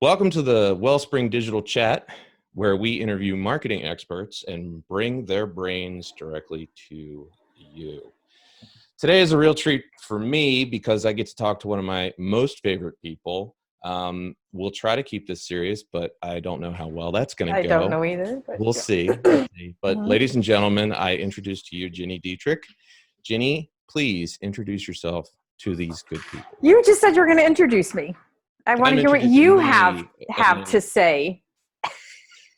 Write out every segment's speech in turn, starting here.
Welcome to the Wellspring Digital Chat, where we interview marketing experts and bring their brains directly to you. Today is a real treat for me because I get to talk to one of my most favorite people. We'll try to keep this serious, but I don't know how well that's going to go. I don't know either. But We'll see. But ladies and gentlemen, I introduce to you Gini Dietrich. Gini, please introduce yourself to these good people. You just said you were going to introduce me. I want to hear what you have to say.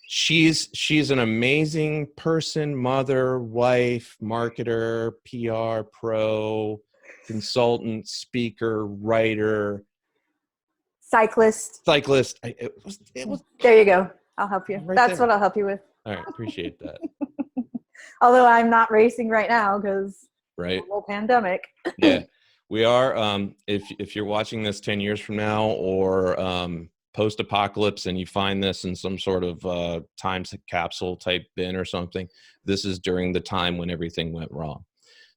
She's an amazing person, mother, wife, marketer, PR pro, consultant, speaker, writer, cyclist. It was. There you go. I'll help you. Right That's there. what I'll help you with. All right, appreciate that. Although I'm not racing right now because right, the whole pandemic. Yeah, we are. If you're watching this 10 years from now or post-apocalypse and you find this in some sort of time capsule type bin or something, this is during the time when everything went wrong.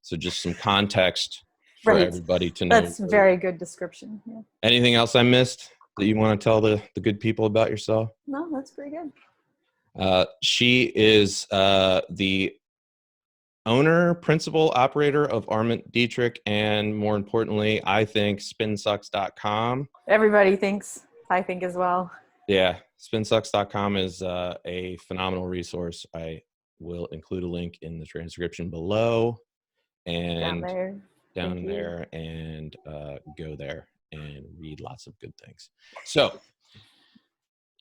So just some context for everybody to know. That's a very good description. Yeah. Anything else I missed that you want to tell the good people about yourself? No, that's pretty good. She is the owner, principal, operator of Arment Dietrich, and more importantly, I think spinsucks.com. Everybody thinks, I think as well. Yeah, spinsucks.com is a phenomenal resource. I will include a link in the transcription below and down there and go there and read lots of good things. So,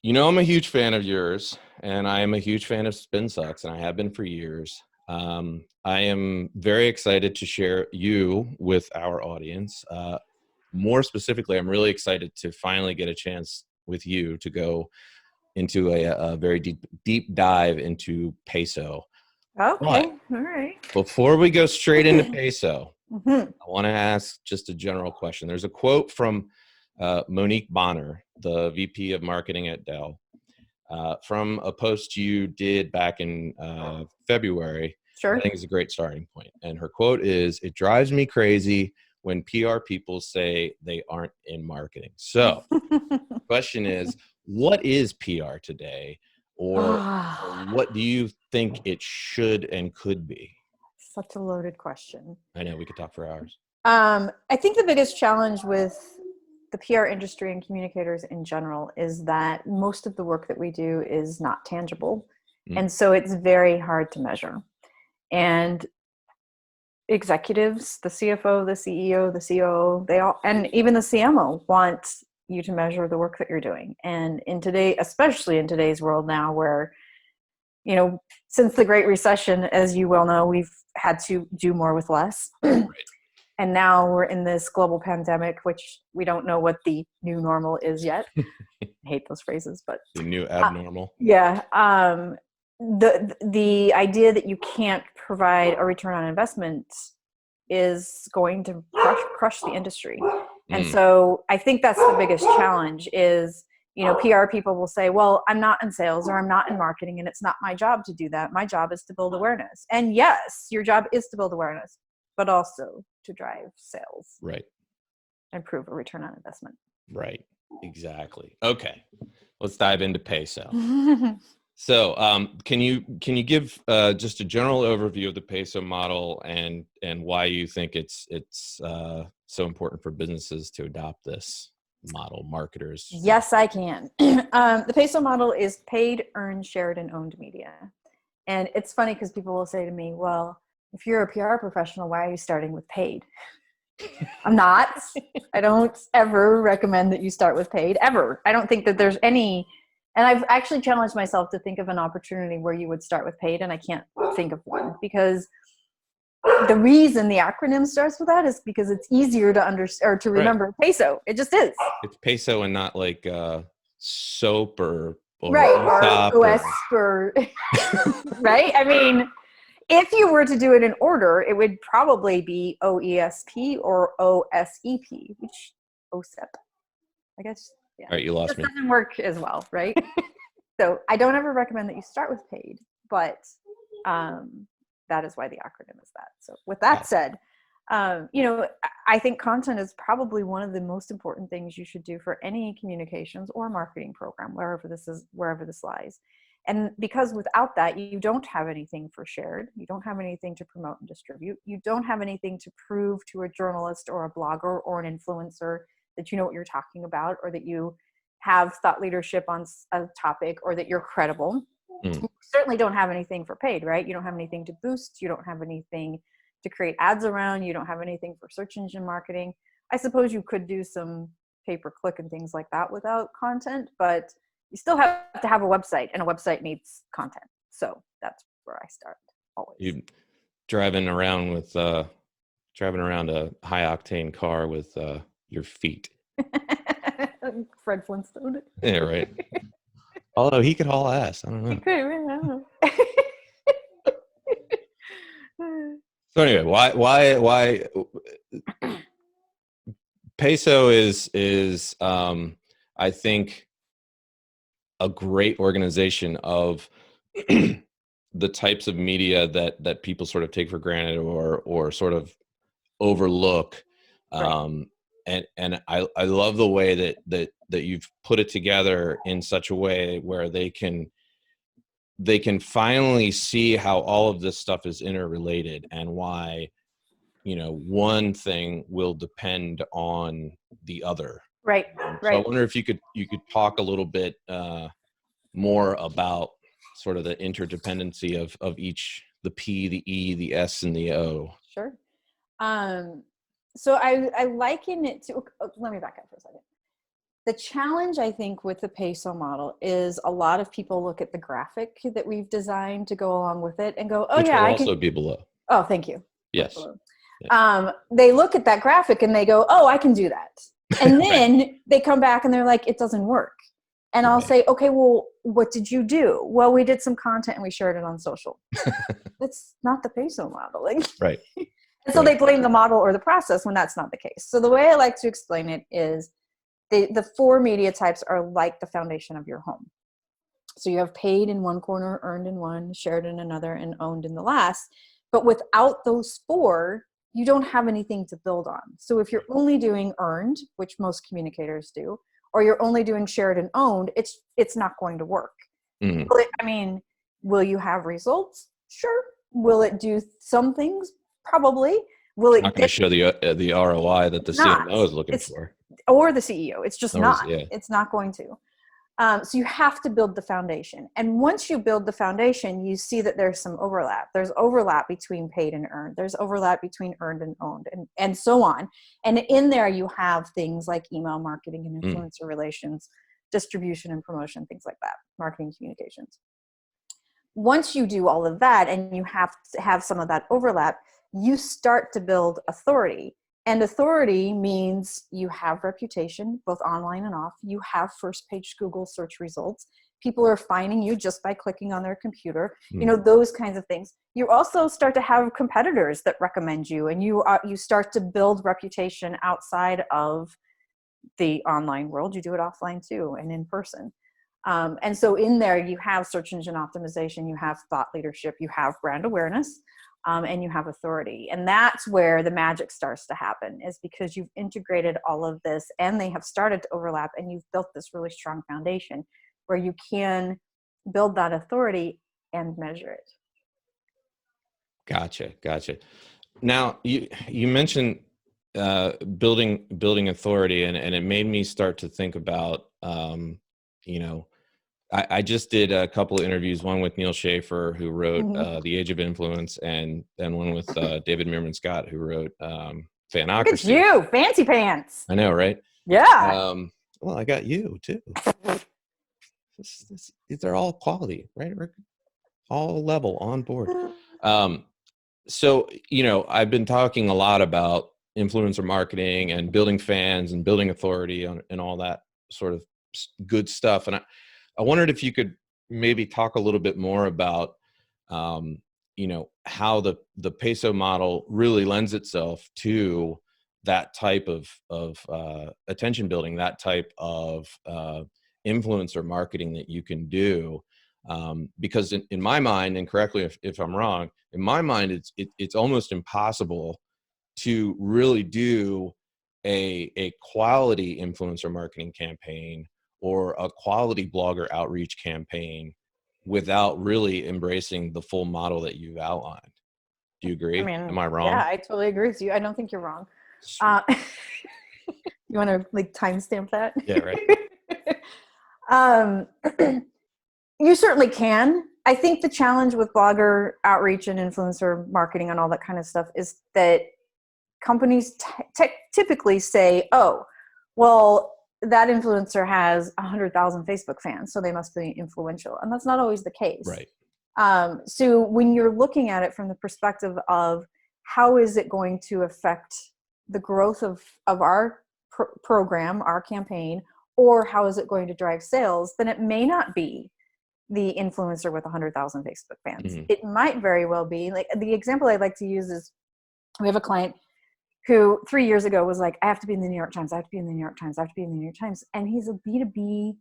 you know, I'm a huge fan of yours, and I am a huge fan of SpinSucks, and I have been for years. I am very excited to share you with our audience. More specifically, I'm really excited to finally get a chance with you to go into a very deep dive into PESO. Okay, but all right. Before we go straight into PESO, I want to ask just a general question. There's a quote from Monique Bonner, the VP of Marketing at Dell, from a post you did back in February. Sure. I think it's a great starting point. And her quote is, "It drives me crazy when PR people say they aren't in marketing." So the question is, what is PR today? Or what do you think it should and could be? Such a loaded question. I know, we could talk for hours. I think the biggest challenge with the PR industry and communicators in general is that most of the work that we do is not tangible. And so it's very hard to measure. And executives, the CFO, the CEO, the COO, they all, and even the CMO want you to measure the work that you're doing. And especially in today's world now where, you know, since the Great Recession, as you well know, we've had to do more with less. Right. And now we're in this global pandemic, which we don't know what the new normal is yet. I hate those phrases, but the new abnormal. Yeah. The idea that you can't provide a return on investment is going to crush the industry. And so I think that's the biggest challenge is, you know, PR people will say, well, I'm not in sales or I'm not in marketing and it's not my job to do that. My job is to build awareness. And yes, your job is to build awareness, but also to drive sales. Right. And prove a return on investment. Right. Exactly. Okay. Let's dive into PESO. So, can you give just a general overview of the PESO model and why you think it's so important for businesses to adopt this model, marketers? Yes, I can. The PESO model is paid, earned, shared, and owned media. And it's funny because people will say to me, well, if you're a PR professional, why are you starting with paid? I'm not. I don't ever recommend that you start with paid, ever. I don't think that there's any. And I've actually challenged myself to think of an opportunity where you would start with paid, and I can't think of one because the reason the acronym starts with that is because it's easier to understand or to remember. Right. PESO. It just is. It's PESO and not like soap or right or OS or right. I mean, if you were to do it in order, it would probably be OESP or OSEP, which OSEP, I guess. Yeah. All right, you lost me. It doesn't work as well, right? So I don't ever recommend that you start with paid, but that is why the acronym is that. So with that said, You know, I think content is probably one of the most important things you should do for any communications or marketing program, wherever this lies. And because without that, you don't have anything for shared, you don't have anything to promote and distribute, you don't have anything to prove to a journalist or a blogger or an influencer that you know what you're talking about, or that you have thought leadership on a topic, or that you're credible. You certainly don't have anything for paid, right? You don't have anything to boost, you don't have anything to create ads around, you don't have anything for search engine marketing. I suppose you could do some pay-per-click and things like that without content, but you still have to have a website, and a website needs content. So that's where I start always. You driving around a high octane car with your feet. Fred Flintstone. Yeah, right. Although he could haul ass. I don't know. He could, I don't know. So anyway, why PESO is I think a great organization of the types of media that people sort of take for granted or sort of overlook. Right. And I love the way that you've put it together in such a way where they can finally see how all of this stuff is interrelated, and why, you know, one thing will depend on the other. Right. So I wonder if you could talk a little bit more about sort of the interdependency of each, the P, the E, the S, and the O. Sure. So I liken it to, let me back up for a second. The challenge, I think, with the PESO model is a lot of people look at the graphic that we've designed to go along with it and go, oh, which yeah, will I also can be below. Oh, thank you. Yes. Yeah. They look at that graphic and they go, oh, I can do that. And then right. They come back and they're like, it doesn't work. And I'll say, okay, well, what did you do? Well, we did some content and we shared it on social. That's not the PESO model. Right. And so they blame the model or the process when that's not the case. So the way I like to explain it is the 4 media types are like the foundation of your home. So you have paid in one corner, earned in one, shared in another, and owned in the last. But without those 4, you don't have anything to build on. So if you're only doing earned, which most communicators do, or you're only doing shared and owned, it's not going to work. Mm-hmm. Will you have results? Sure. Will it do some things? Probably. Will it not going to show the ROI that the CMO is looking for, or the CEO? It's just not. Yeah. It's not going to. So you have to build the foundation. And once you build the foundation, you see that there's some overlap. There's overlap between paid and earned. There's overlap between earned and owned, and so on. And in there, you have things like email marketing and influencer relations, distribution and promotion, things like that, marketing communications. Once you do all of that and you have to have some of that overlap, you start to build authority. And authority means you have reputation, both online and off. You have first page Google search results. People are finding you just by clicking on their computer. You know, those kinds of things. You also start to have competitors that recommend you, and you start to build reputation outside of the online world. You do it offline too, and in person. And so in there, you have search engine optimization, you have thought leadership, you have brand awareness. And you have authority. And that's where the magic starts to happen, is because you've integrated all of this and they have started to overlap, and you've built this really strong foundation where you can build that authority and measure it. Gotcha. Now you mentioned building authority, and it made me start to think about, you know, I just did a couple of interviews, one with Neil Schaefer, who wrote The Age of Influence, and then one with David Meerman Scott, who wrote Fanocracy. Look at you, fancy pants. I know, right? Yeah. Well, I got you too. These are all quality, right? All level, on board. So, you know, I've been talking a lot about influencer marketing and building fans and building authority and all that sort of good stuff. And I wondered if you could maybe talk a little bit more about, you know, how the PESO model really lends itself to that type of attention building, that type of influencer marketing that you can do. Because in my mind, and correctly if I'm wrong, in my mind, it's almost impossible to really do a quality influencer marketing campaign or a quality blogger outreach campaign without really embracing the full model that you've outlined. Do you agree? I mean, am I wrong? Yeah, I totally agree with you. I don't think you're wrong. You want to like timestamp that? Yeah, right. You certainly can. I think the challenge with blogger outreach and influencer marketing and all that kind of stuff is that companies typically say, oh, well, that influencer has 100,000 Facebook fans, so they must be influential. And that's not always the case. Right. So when you're looking at it from the perspective of how is it going to affect the growth of our program, our campaign, or how is it going to drive sales, then it may not be the influencer with 100,000 Facebook fans. Mm-hmm. It might very well be, like the example I like to use is we have a client who 3 years ago was like, I have to be in the New York Times, I have to be in the New York Times, I have to be in the New York Times. And he's a B2B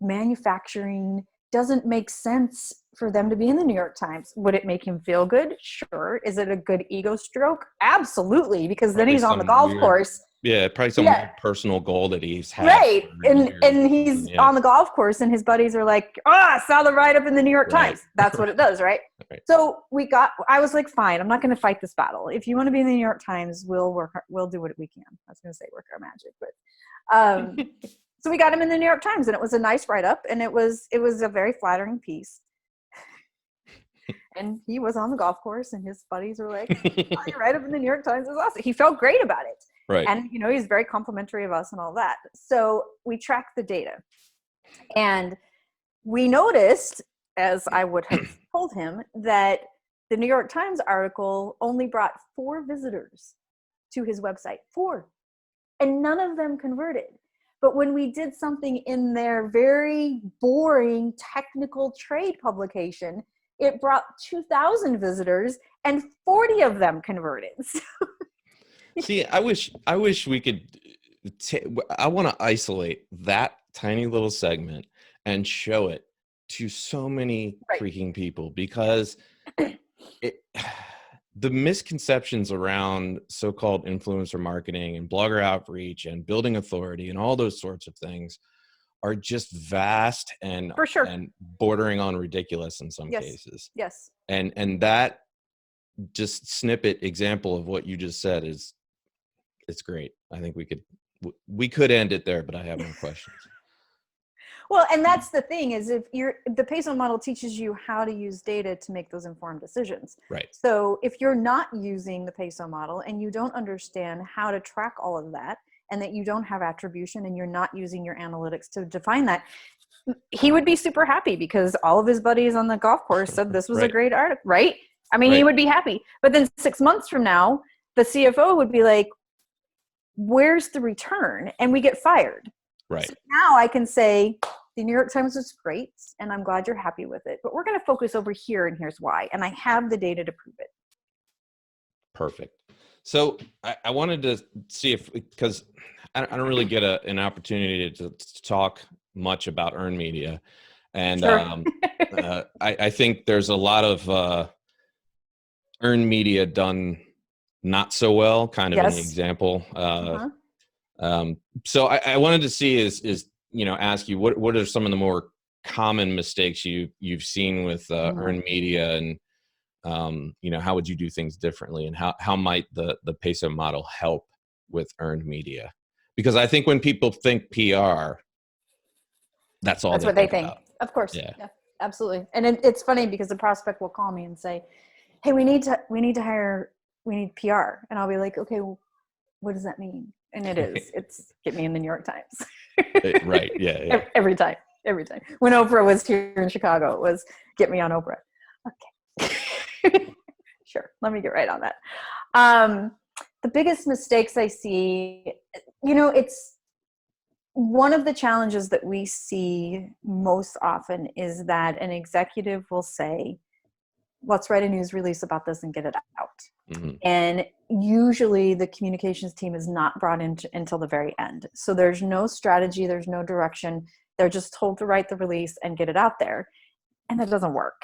manufacturing, doesn't make sense for them to be in the New York Times. Would it make him feel good? Sure. Is it a good ego stroke? Absolutely, because then he's on the golf course. Yeah, probably some personal goal that he's had. Right. And he's on the golf course and his buddies are like, I saw the write-up in the New York Times. That's what it does, right? So I was like, fine, I'm not going to fight this battle. If you want to be in the New York Times, we'll do what we can. I was going to say work our magic, but so we got him in the New York Times and it was a nice write-up and it was a very flattering piece. And he was on the golf course and his buddies were like, oh, your write-up in the New York Times is awesome. He felt great about it. Right. And, he's very complimentary of us and all that. So we tracked the data. And we noticed, as I would have told him, that the New York Times article only brought 4 visitors to his website. 4. And none of them converted. But when we did something in their very boring technical trade publication, it brought 2,000 visitors and 40 of them converted. See, I wish we could. I want to isolate that tiny little segment and show it to so many freaking people, because the misconceptions around so-called influencer marketing and blogger outreach and building authority and all those sorts of things are just vast and for sure, and bordering on ridiculous in some cases. Yes. And that just snippet example of what you just said it's great. I think we could end it there, but I have no questions. Well, and that's the thing is the PESO model teaches you how to use data to make those informed decisions. Right. So if you're not using the PESO model and you don't understand how to track all of that, and that you don't have attribution and you're not using your analytics to define that, he would be super happy because all of his buddies on the golf course said this was a great article, right? I mean, he would be happy. But then 6 months from now, the CFO would be like, where's the return? And we get fired. Right. So now I can say, the New York Times was great, and I'm glad you're happy with it. But we're going to focus over here, and here's why. And I have the data to prove it. Perfect. So I wanted to see because I don't really get an opportunity to talk much about earned media. And sure. I think there's a lot of earned media done not so well, kind of an example. So I wanted to see is ask you what are some of the more common mistakes you've seen with earned media, and how would you do things differently, and how might the PESO model help with earned media? Because I think when people think PR, that's what they think. Of course. Yeah, absolutely. And it's funny because the prospect will call me and say, hey, we need PR. And I'll be like, okay, well, what does that mean? And it's get me in the New York Times. Right. Yeah. Every time. When Oprah was here in Chicago, it was get me on Oprah. Okay. Sure. Let me get right on that. The biggest mistakes I see, it's one of the challenges that we see most often is that an executive will say, let's write a news release about this and get it out. Mm-hmm. And usually the communications team is not brought in until the very end. So there's no strategy, there's no direction. They're just told to write the release and get it out there. And that doesn't work.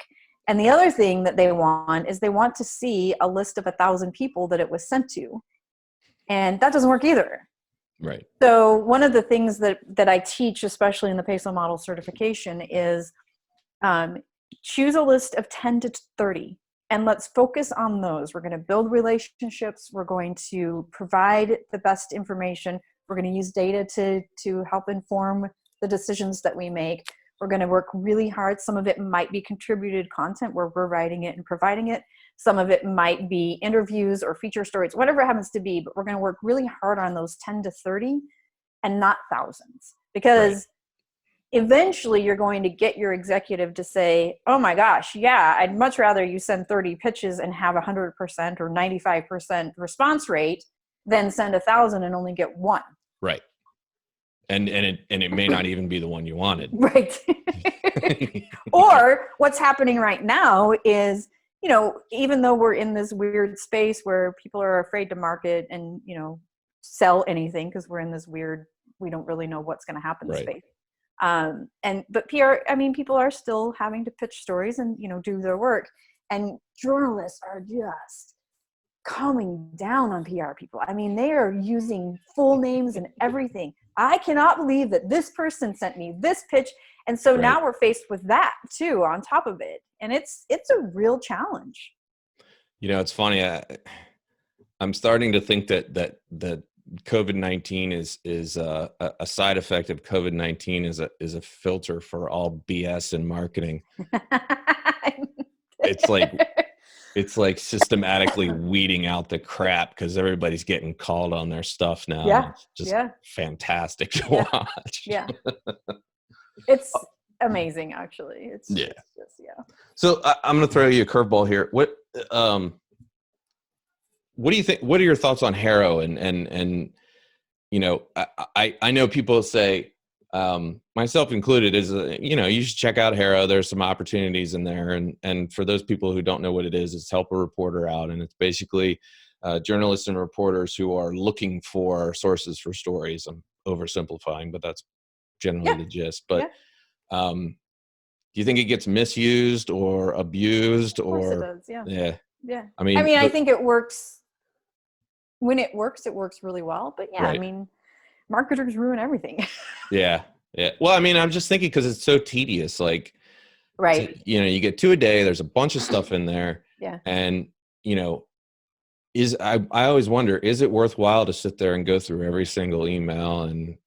And the other thing that they want is they want to see a list of 1,000 people that it was sent to. And that doesn't work either. Right. So one of the things that I teach, especially in the PESO model certification, is choose a list of 10 to 30 and let's focus on those. We're going to build relationships. We're going to provide the best information. We're going to use data to help inform the decisions that we make. We're going to work really hard. Some of it might be contributed content where we're writing it and providing it. Some of it might be interviews or feature stories, whatever it happens to be, but we're going to work really hard on those 10 to 30 and not thousands, because eventually you're going to get your executive to say, oh my gosh, yeah, I'd much rather you send 30 pitches and have 100% or 95% response rate than send 1,000 and only get one. Right. And it may not even be the one you wanted. Right. Or what's happening right now is, you know, even though we're in this weird space where people are afraid to market and, you know, sell anything because we're in this weird, we don't really know what's going to happen space. But PR, I mean, people are still having to pitch stories and, you know, do their work, and journalists are just coming down on PR people. I mean, they are using full names and everything. I cannot believe that this person sent me this pitch. And so now we're faced with that too, on top of it. And it's a real challenge. You know, it's funny. I'm starting to think that COVID-19 is a side effect of COVID-19 is a filter for all BS in marketing. It's like systematically weeding out the crap because everybody's getting called on their stuff now. Yeah. It's just fantastic to watch. Yeah. It's amazing, actually. It's just, So I'm going to throw you a curveball here. What do you think? What are your thoughts on Harrow? And you know, I know people say, myself included, is you know, you should check out Harrow. There's some opportunities in there, and for those people who don't know what it is, it's help a reporter out, and it's basically journalists and reporters who are looking for sources for stories. I'm oversimplifying, but that's generally the gist. But do you think it gets misused or abused? Of course it does. Yeah. I mean, I think it works. When it works really well. But I mean, marketers ruin everything. Yeah. Well, I mean, I'm just thinking because it's so tedious. Like, you know, you get 2 a day. There's a bunch of stuff in there. Yeah. And you know, I always wonder, is it worthwhile to sit there and go through every single email and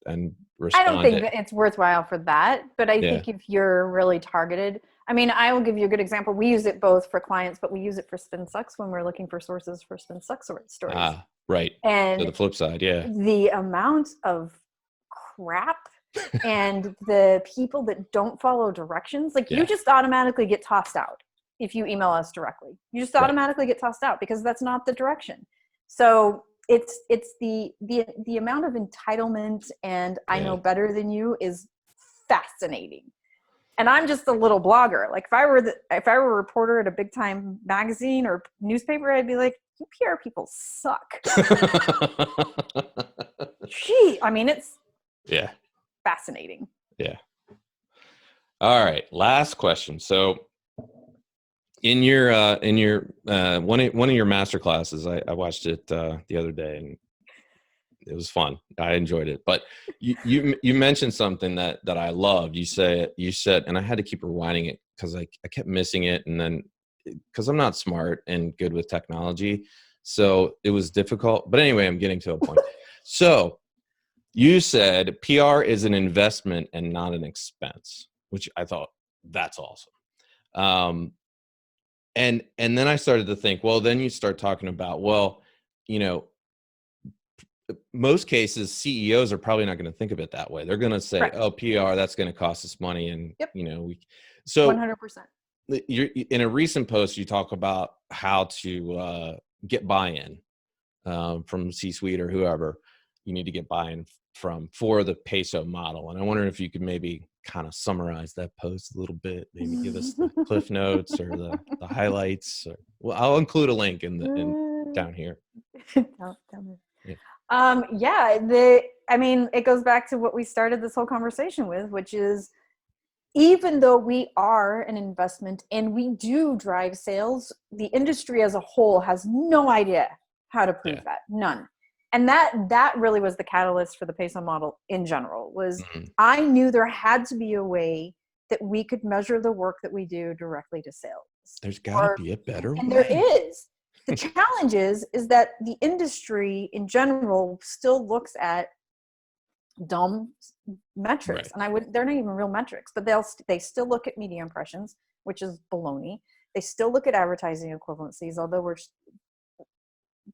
respond? I don't think that it's worthwhile for that, but I think if you're really targeted, I mean, I will give you a good example. We use it both for clients, but we use it for Spin Sucks when we're looking for sources for Spin Sucks stories. Right. And so the flip side, the amount of crap and the people that don't follow directions, like you just automatically get tossed out if you email us directly. You just automatically get tossed out because that's not the direction. So it's the amount of entitlement and I know better than you is fascinating. And I'm just a little blogger. Like if I were a reporter at a big time magazine or newspaper, I'd be like, you PR people suck. Gee, I mean, it's fascinating. Yeah. All right. Last question. So in your one of your master classes, I watched it the other day and it was fun. I enjoyed it. But you mentioned something that I loved. You said, and I had to keep rewinding it because I kept missing it. And then because I'm not smart and good with technology, so it was difficult. But anyway, I'm getting to a point. So you said PR is an investment and not an expense, which I thought that's awesome. And then I started to think, well, then you start talking about, well, you know, most cases CEOs are probably not going to think of it that way. They're going to say, oh, PR, that's going to cost us money. And, you know, so 100%. You're, in a recent post, you talk about how to get buy-in from C-suite or whoever you need to get buy-in from for the PESO model. And I wonder if you could maybe kind of summarize that post a little bit, maybe give us the cliff notes or the highlights. Or, well, I'll include a link down here. Down there. I mean, it goes back to what we started this whole conversation with, which is even though we are an investment and we do drive sales, the industry as a whole has no idea how to prove that. None. And that really was the catalyst for the PESO model in general, was I knew there had to be a way that we could measure the work that we do directly to sales. There's got to be a better way. And there is. The challenge is that the industry in general still looks at dumb metrics, and they're not even real metrics, but they still look at media impressions, which is baloney. They still look at advertising equivalencies, although we're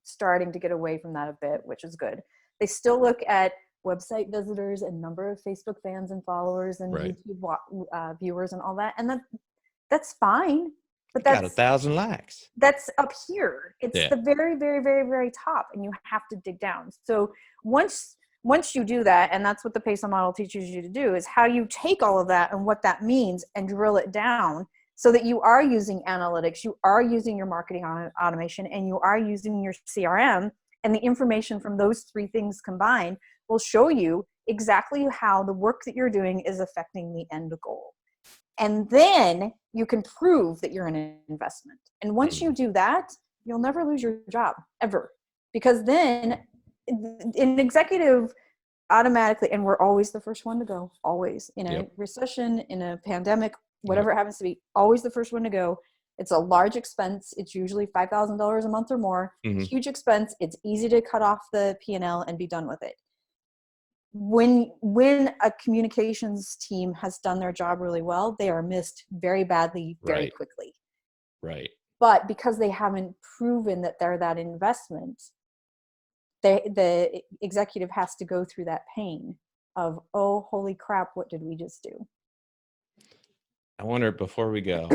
starting to get away from that a bit, which is good. They still look at website visitors and number of Facebook fans and followers and YouTube viewers and all that, and that's fine. But that's got 1,000 likes. That's up here. It's the very, very, very, very top, and you have to dig down. So once you do that, and that's what the PESO model teaches you to do, is how you take all of that and what that means and drill it down so that you are using analytics, you are using your marketing automation, and you are using your CRM, and the information from those three things combined will show you exactly how the work that you're doing is affecting the end goal. And then you can prove that you're an investment. And once you do that, you'll never lose your job, ever. Because then an executive automatically, and we're always the first one to go, always. In a recession, in a pandemic, whatever it happens to be, always the first one to go. It's a large expense. It's usually $5,000 a month or more. Huge expense. It's easy to cut off the P&L and be done with it. When a communications team has done their job really well, they are missed very badly, very quickly. Right. But because they haven't proven that they're that investment, the executive has to go through that pain of, oh, holy crap, what did we just do? I wonder, before we go,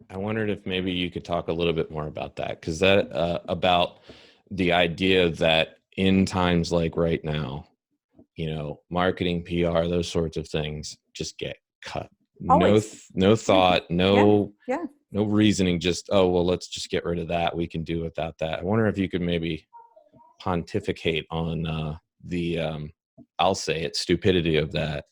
I wondered if maybe you could talk a little bit more about that, because that about the idea that in times like right now, marketing, PR, those sorts of things just get cut. Always. No thought, no reasoning, just, oh, well, let's just get rid of that. We can do without that. I wonder if you could maybe pontificate on the I'll say it, stupidity of that.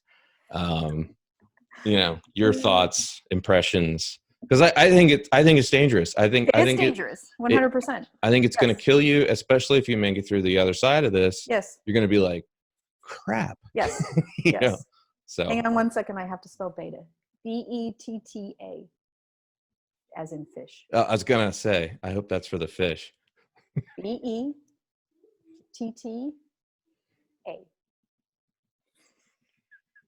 Your thoughts, impressions, because I think it's dangerous. I think it's dangerous. 100%. I think it's going to kill you, especially if you make it through the other side of this. Yes. You're going to be like, crap. Yes. Yes. So hang on 1 second. I have to spell beta. BETTA, as in fish. I was going to say, I hope that's for the fish. BETTA.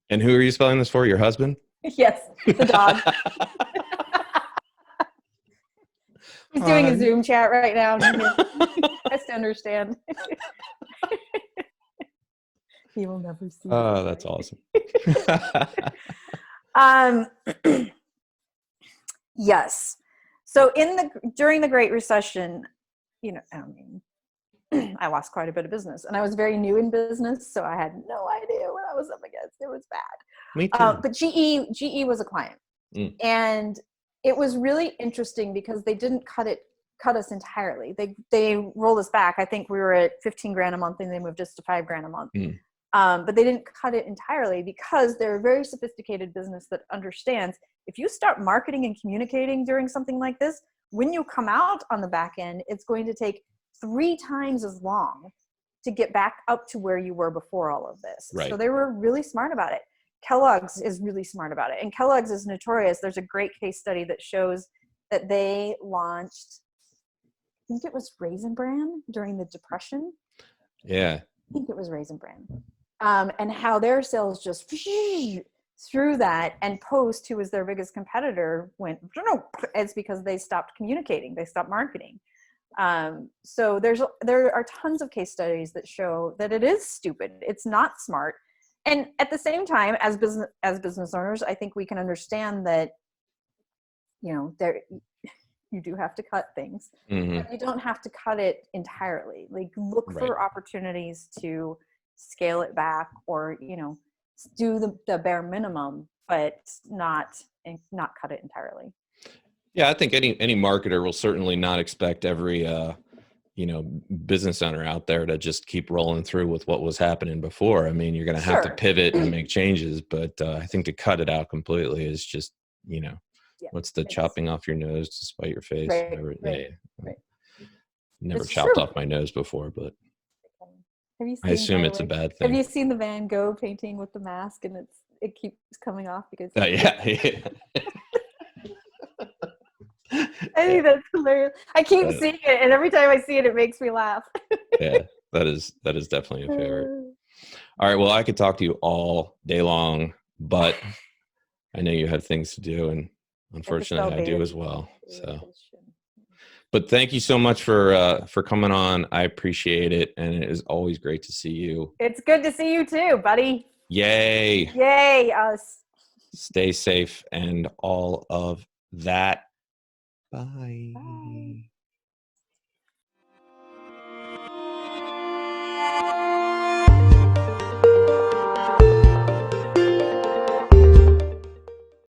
And who are you spelling this for? Your husband? Yes, the dog. He's doing a Zoom chat right now. Has to understand. He will never see. Oh, that's awesome. Yes. So during the Great Recession, I lost quite a bit of business, and I was very new in business, so I had no idea what I was up against. It was bad. Me too. But GE was a client, and it was really interesting because they didn't cut us entirely. They rolled us back. I think we were at $15,000 a month, and they moved us to $5,000 a month. But they didn't cut it entirely because they're a very sophisticated business that understands if you start marketing and communicating during something like this, when you come out on the back end, it's going to take 3 times as long to get back up to where you were before all of this. Right. So they were really smart about it. Kellogg's is really smart about it. And Kellogg's is notorious. There's a great case study that shows that they launched, I think it was Raisin Bran during the Depression. Yeah. I think it was Raisin Bran. And how their sales just through that, and Post, who was their biggest competitor, went, it's because they stopped communicating. They stopped marketing. So there are tons of case studies that show that it is stupid. It's not smart. And at the same time, as business owners, I think we can understand that, you do have to cut things, but you don't have to cut it entirely. Like, look for opportunities to scale it back, or, do the bare minimum, but not cut it entirely. Yeah, I think any marketer will certainly not expect every business owner out there to just keep rolling through with what was happening before. I mean, you're going to have to pivot and make changes, but I think to cut it out completely is just, what's the chopping off your nose to spite your face? Right. Never chopped off my nose before, but I assume it's a bad thing. Have you seen the Van Gogh painting with the mask and it keeps coming off because yeah. I think that's hilarious. I keep seeing it, and every time I see it, it makes me laugh. Yeah, that is definitely a favorite. All right, well, I could talk to you all day long, but I know you have things to do, and unfortunately, I do as well. So, but thank you so much for coming on. I appreciate it, and it is always great to see you. It's good to see you too, buddy. Yay us. Stay safe and all of that. Bye.